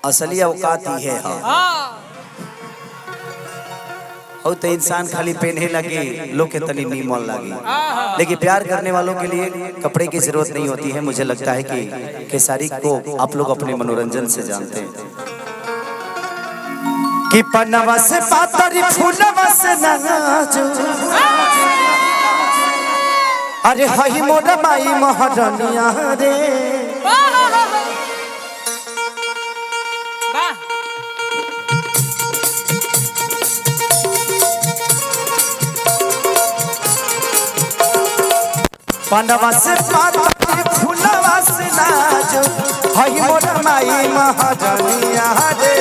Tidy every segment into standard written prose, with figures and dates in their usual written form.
असली औकात ही है। हो तो इंसान खाली पहने लगे लोग के तनी नीमन लगे, लेकिन प्यार करने वालों के लिए कपड़े की जरूरत नहीं होती है। मुझे लगता है कि खेसारी को आप लोग अपने मनोरंजन से जानते हैं कि पन्नवा से पातरी फूलवा से नाजो, अरे हई मोर माई महारानिया रे। पन्नवा से पातरी फूलवा से नाजो, हई मोर माई महारानिया रे।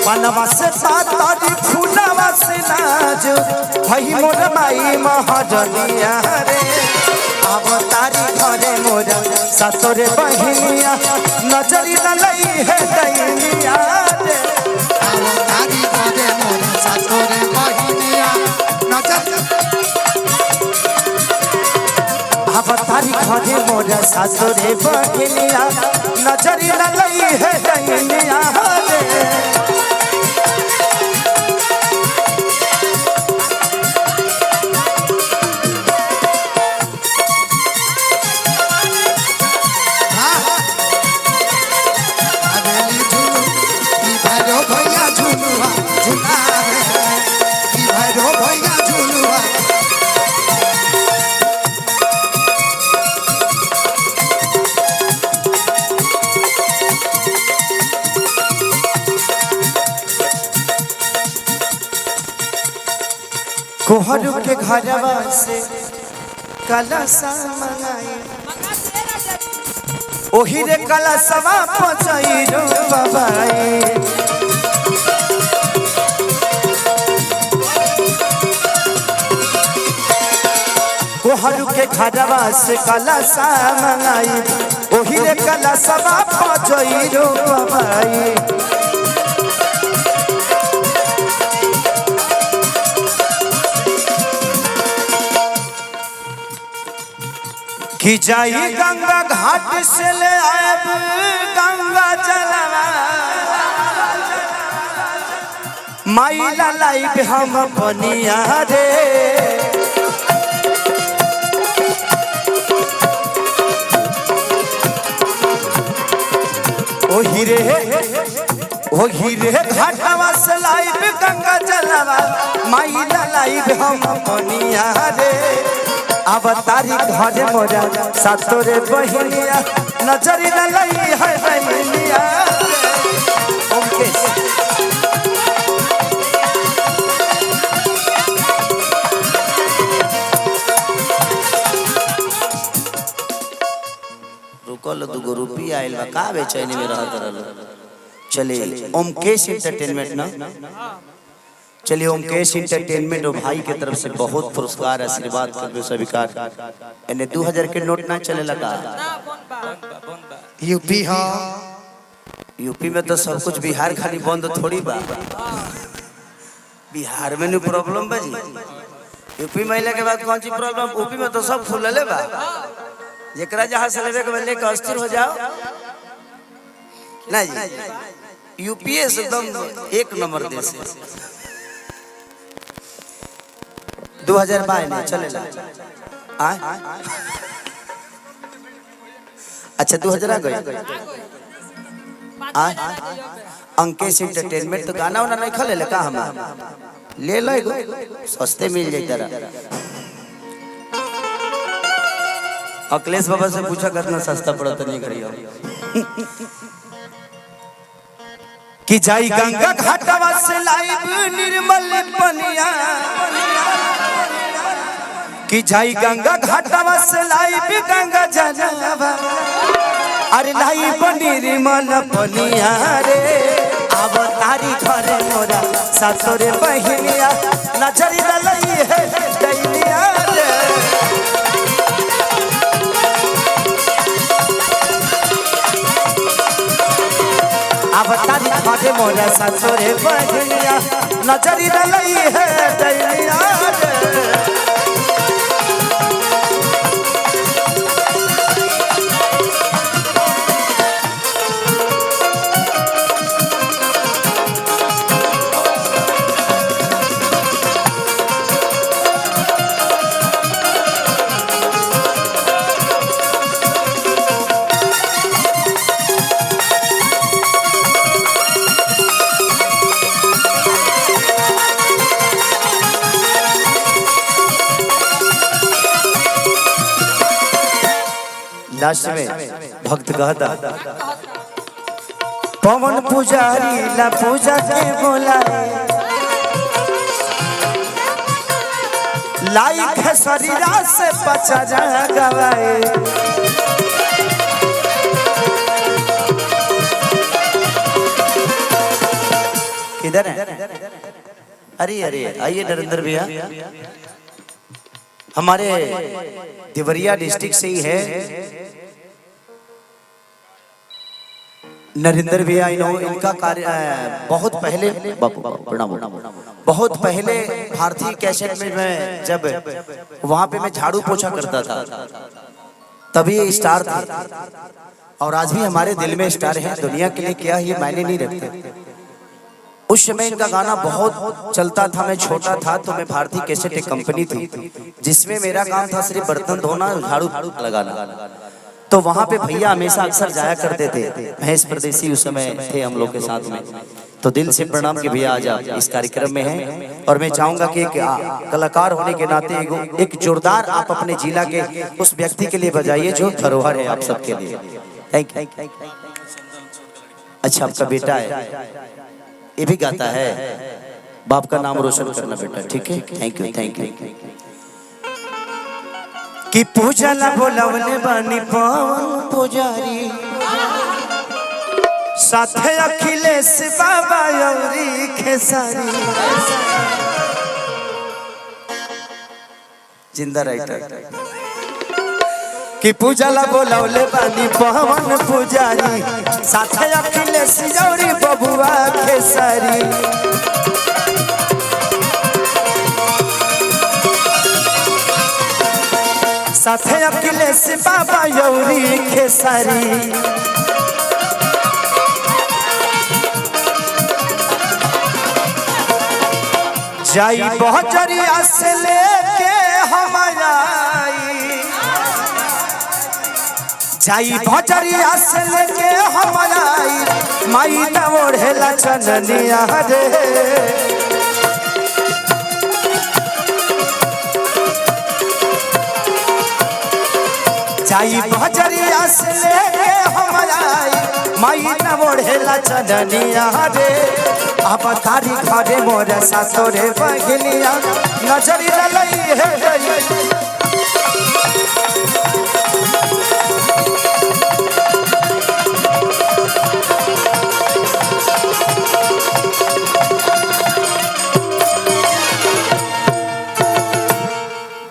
पन्नवा से पातरी फूलवा से नाजो, हई मोर माई महारानिया रे। अब तारी घरे मोर ससुरे बहिनिया, नजरी न लई है दैनिया रे। अब तारी घरे मोर ससुरे बहिनिया, अब तारी घरे मोर ससुरे बहिनिया, नजरी न लई है दैनिया रे। कोहरू के घरवा से कलशा मंगाई, ओही रे कलशवा पचैरो बाबाई। कोहरू के घरवा से कलशा मंगाई, ओही रे कलशवा पचैरो बाबाई। कि जाई गंगा घाट से ले आयब गंगा जलवा, माइला लाइब हम बनिया रे। ओ हीरे घाटवा से लाइब गंगा जलवा, माइला लाइब हम बनिया रे। अब तारी घरे मोरा ससुरे बहिनिया, नजरी न लई है दैनिया रे। रुकल दुगो रुपया आइल बा, का बेचैनी में रहत रहल। चलिए ओमकेश एंटरटेनमेंट ना, चलिए ओमकेश एंटरटेनमेंट और भाई के तरफ से बहुत पुरस्कार आशीर्वाद कर स्वीकार। इन्हें 2000 के नोट ना चले लगा। यूपी हो, यूपी में तो सब कुछ, बिहार खाली बंद थोड़ी बा। बिहार में नो प्रॉब्लम बा जी, यूपी में आइले के बाद कौन सी प्रॉब्लम? यूपी में तो सब खुलले बा। एकरा जहां से लेवे के लेके अस्थिर हो जाओ नहीं जी। यूपी एकदम एक नंबर देश है। 2022 में चलेला अच्छा 2000 आ गए। अंकेश एंटरटेनमेंट तो गाना वाना नहीं खले ले का हम ले लो, सस्ते मिल जाए जरा। अखिलेश बाबा से पूछा करना सस्ता पड़ता नहीं करियो। कि जाई गंगा घाटवा से लाइब निर्मल पनिया, कि जाई गंगा घाटवा से लाइब गंगा जलवा, अरे लाइब निर्मल पनिया रे। अब तारी घरे मोरा ससुरे बहिनिया, नजरी न लई है दैनिया रे। अब तारी घरे मोरा ससुरे बहिनिया, नजरी न लई है दैनिया रे। लास्ट में भक्त कहता पवन पुजारी ला पूजा के बोलाए लाइक है शरीरा से पचा जा गवाए किधर है? अरे अरे आइए नरेंद्र भैया, हमारे देवरिया डिस्ट्रिक्ट से ही है नरेंद्र भैया। इनका कार्य बहुत पहले बहुत पहले भारतीय कैसेट में मैं जब वहां पे मैं झाड़ू पोछा करता था तभी ये स्टार था और आज भी हमारे दिल में स्टार है। दुनिया के लिए क्या ये मायने नहीं रखते। उस समय इनका गाना बहुत चलता था। मैं छोटा था तो मैं भारतीय कैसेट एक कंपनी थी जिसमें मेरा काम था सिर्फ बर्तन धोना झाड़ू लगाना। तो वहां पे भैया हमेशा अक्सर जाया करते थे। महेश परदेसी उस समय थे हम लोग के साथ में। तो दिल से प्रणाम कि भैया आज आप इस कार्यक्रम में हैं और मैं चाहूंगा कि एक कलाकार होने के नाते एक जोरदार आप अपने जिला के उस व्यक्ति के लिए बजाइए जो धरोहर है आप सबके लिए। Thank you. अच्छा आपका बेटा है ये भी गाता है, बाप का नाम रोशन करना बेटा, ठीक है। Thank you thank you. कि पूजा ला बोलवले बानी पवन पुजारी साथे अखिलेश बाबा यौरी खेसारी जिंदा राइटर। कि पूजा ला बोलवले बानी पवन पुजारी साथे अखिलेश यौरी बबुआ खेसारी। साथे अखिलेश बाबा यौरी खेसारी। जाई बहजरिया से लेके हम आई, जाई बहजरिया से लेके हम आई माई न ओढ़ेला चननिया रे। जाई बहजरिया से लेके हम आई माई न ओढ़ेला चननिया रे। अब तारी घरे मोर सासुरे बगलिया नजरी ललई है।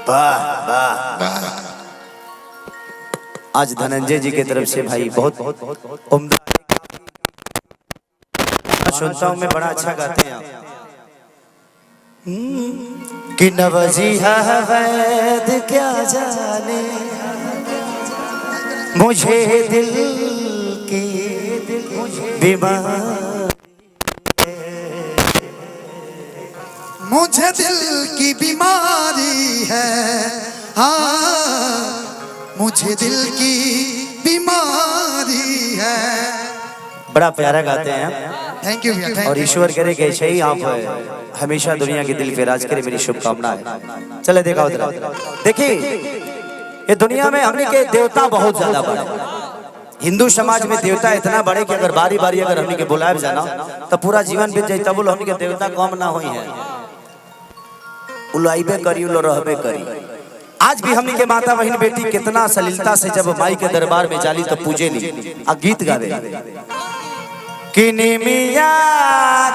वाह वाह। आज धनंजय जी की तरफ से भाई बहुत उम्दा सुनता हूँ मैं, बड़ा अच्छा गाते हैं आप। कि नवजीहा वैद क्या जाने मुझे दिल की बीमारी, मुझे दिल की बीमारी है, हाँ मुझे दिल की बीमारी है। बड़ा प्यारा गाते हैं। थैंक यू भैया। और ईश्वर करे कि ऐसे ही आप हमेशा दुनिया के दिल पे राज करे, मेरी शुभकामना है। चले देखा उधर देखिए, ये दुनिया में हमने के देवता बहुत ज्यादा बड़े। हिंदू समाज में देवता इतना बड़े कि अगर बारी बारी अगर हमने के बुलाए जाना तो पूरा जीवन बीत जाए, तब हमने के देवता कम ना हुई है। उलाइबे करी उलो रहबे करी। आज भी हमने के माता बहन बेटी कितना सलीलता से जब माई के दरबार में जाली तो पूजे ली आ गीत गावे। किनी मिया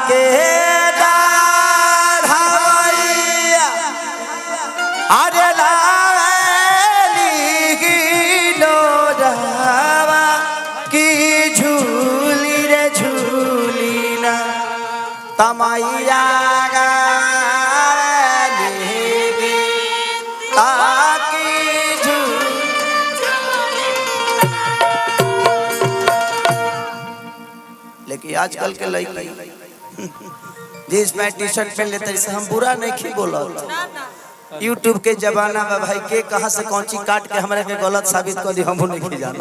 के दाढ़ाइया अरे लाली गिलो रावा की झूली रे झूली ना तमाइया लेकिन आजकल के लड़की जींस पैंट टी शर्ट पहन लेते हैं, हम बुरा नहीं बोला। यूट्यूब के जमाना में भाई के कहां से कौन चीज काट के हमारे के गलत साबित कर दी हम नहीं जाना।